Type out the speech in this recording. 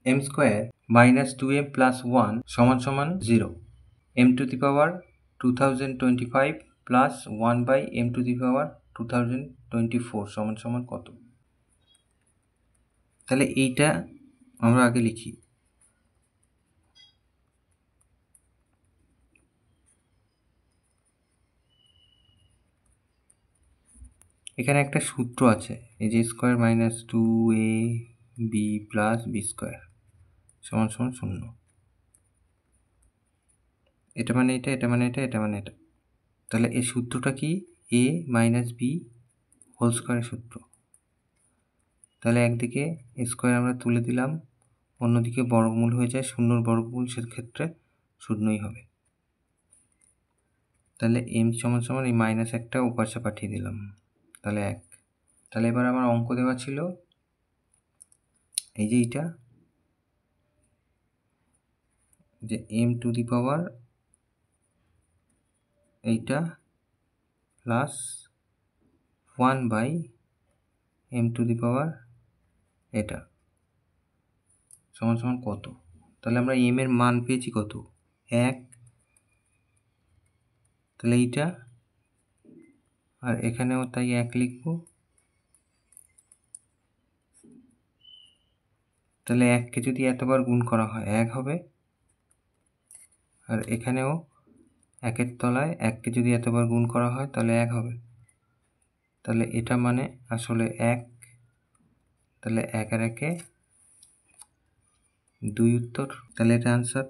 m square minus 2m plus 1 সমান সমান 0, m to the power 2025 plus 1 by m to the power 2024 সমান সমান কত? তাহলে এইটা আমরা আগে লিখি। এখানে একটা সূত্র আছে, এই যে square minus 2ab plus B square সমান সমান 0। এটা মানে এটা, এটা মানে এটা, এটা মানে এটা। তাহলে এই সূত্রটা কি? a মাইনাস বি হোল স্কোয়ারের সূত্র। তাহলে একদিকে স্কোয়ার আমরা তুলে দিলাম, অন্যদিকে বর্গমূল হয়ে যায়, শূন্যর বর্গমূল সেক্ষেত্রে শূন্যই হবে। তাহলে m সমান সমান এই মাইনাস একটা ওপাশে পাঠিয়ে দিলাম, তাহলে 1। তাহলে এবার আমার অঙ্ক দেওয়া ছিল এই যে এইটা, যে m টু দি পাওয়ার এইটা plus 1 by m to the power এটা সমান সমান কত? তাহলে আমরা m এর মান পেয়েছি কত? 1। তাহলে এইটা, আর এখানেও তাই 1 লিখব। তাহলে 1কে যদি এতবার গুণ করা হয় 1 হবে, আর এখানেও 1-এর তলায় 1কে যদি এতবার গুণ করা হয় তাহলে 1 হবে। তাহলে এটা মানে আসলে 1। তাহলে 1 আর 1-এ 2 উত্তর। তাহলে এটা আনসার।